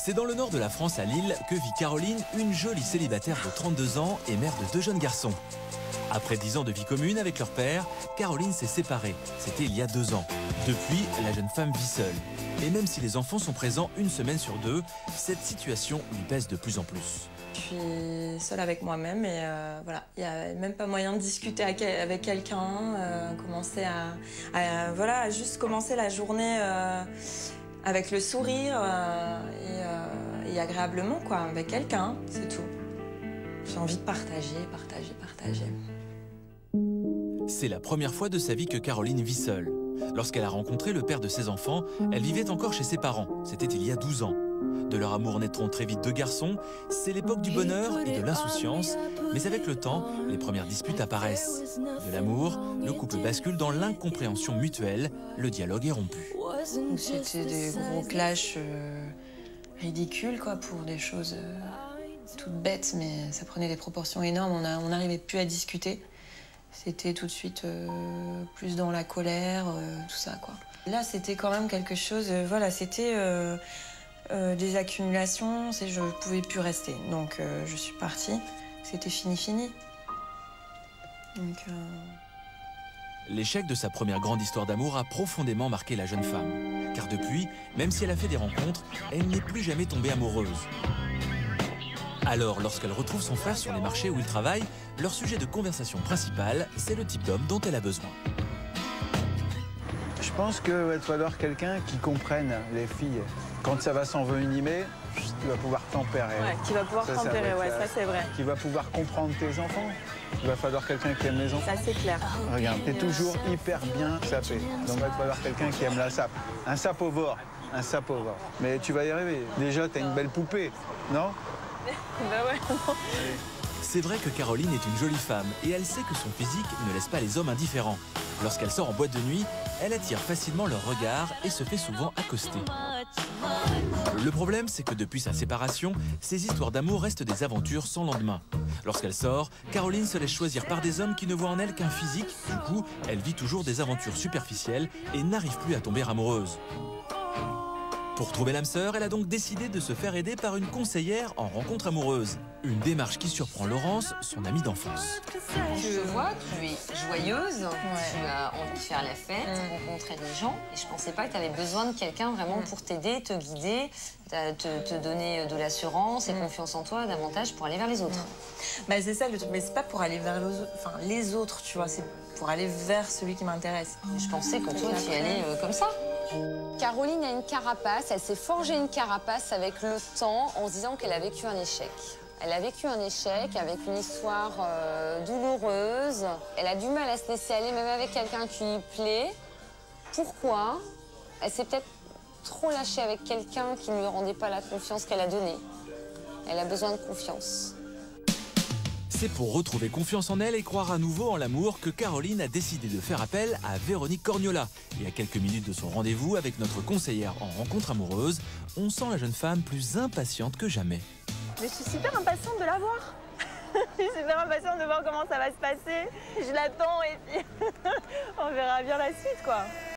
C'est dans le nord de la France, à Lille, que vit Caroline, une jolie célibataire de 32 ans et mère de 2 jeunes garçons. Après 10 ans de vie commune avec leur père, Caroline s'est séparée. C'était il y a 2 ans. Depuis, la jeune femme vit seule. Et même si les enfants sont présents 1 semaine sur 2, cette situation lui pèse de plus en plus. Je suis seule avec moi-même et voilà, il n'y a même pas moyen de discuter avec quelqu'un, commencer à juste commencer la journée avec le sourire et agréablement quoi, avec quelqu'un, c'est tout. J'ai envie de partager. C'est la première fois de sa vie que Caroline vit seule. Lorsqu'elle a rencontré le père de ses enfants, elle vivait encore chez ses parents. C'était il y a 12 ans. De leur amour naîtront très vite 2 garçons. C'est l'époque du bonheur et de l'insouciance. Mais avec le temps, les premières disputes apparaissent. De l'amour, le couple bascule dans l'incompréhension mutuelle. Le dialogue est rompu. C'était des gros clashs ridicules quoi, pour des choses toutes bêtes, mais ça prenait des proportions énormes. On n'arrivait plus à discuter. C'était tout de suite plus dans la colère, tout ça quoi. Là, c'était quand même quelque chose. Voilà, c'était des accumulations. Je ne pouvais plus rester, donc je suis partie. C'était fini. Donc. L'échec de sa première grande histoire d'amour a profondément marqué la jeune femme. Car depuis, même si elle a fait des rencontres, elle n'est plus jamais tombée amoureuse. Alors, lorsqu'elle retrouve son frère sur les marchés où il travaille, leur sujet de conversation principal, c'est le type d'homme dont elle a besoin. Je pense qu'il va te falloir quelqu'un qui comprenne les filles. Quand ça va s'envenimer, tu vas pouvoir tempérer. Ouais, qui va pouvoir tempérer, ouais, ça c'est vrai. Qui va pouvoir comprendre tes enfants. Il va falloir quelqu'un qui aime les enfants. Ça c'est clair. Regarde, t'es toujours hyper bien sapé. Donc il va te falloir quelqu'un qui aime la sape. Un sapovore. Mais tu vas y arriver. Déjà, t'as une belle poupée, non? Bah ouais, non. C'est vrai que Caroline est une jolie femme et elle sait que son physique ne laisse pas les hommes indifférents. Lorsqu'elle sort en boîte de nuit, elle attire facilement leur regard et se fait souvent accoster. Le problème, c'est que depuis sa séparation, ses histoires d'amour restent des aventures sans lendemain. Lorsqu'elle sort, Caroline se laisse choisir par des hommes qui ne voient en elle qu'un physique. Du coup, elle vit toujours des aventures superficielles et n'arrive plus à tomber amoureuse. Pour trouver l'âme sœur, elle a donc décidé de se faire aider par une conseillère en rencontre amoureuse. Une démarche qui surprend Laurence, son amie d'enfance. Je vois que tu es joyeuse, tu as envie de faire la fête, rencontrer des gens. Et je pensais pas que tu avais besoin de quelqu'un vraiment pour t'aider, te guider, te donner de l'assurance et confiance en toi davantage pour aller vers les autres. Bah, c'est ça le truc, mais c'est pas pour aller vers les autres, tu vois, c'est pour aller vers celui qui m'intéresse. Je pensais que toi, tu y allais comme ça. Caroline a une carapace, elle s'est forgée une carapace avec le temps en se disant qu'elle a vécu un échec. Elle a vécu un échec avec une histoire douloureuse. Elle a du mal à se laisser aller, même avec quelqu'un qui lui plaît. Pourquoi? Elle s'est peut-être trop lâchée avec quelqu'un qui ne lui rendait pas la confiance qu'elle a donnée. Elle a besoin de confiance. C'est pour retrouver confiance en elle et croire à nouveau en l'amour que Caroline a décidé de faire appel à Véronique Corniola. Et à quelques minutes de son rendez-vous avec notre conseillère en rencontre amoureuse, on sent la jeune femme plus impatiente que jamais. Mais je suis super impatiente de la voir. Je suis super impatiente de voir comment ça va se passer. Je l'attends et puis on verra bien la suite, quoi.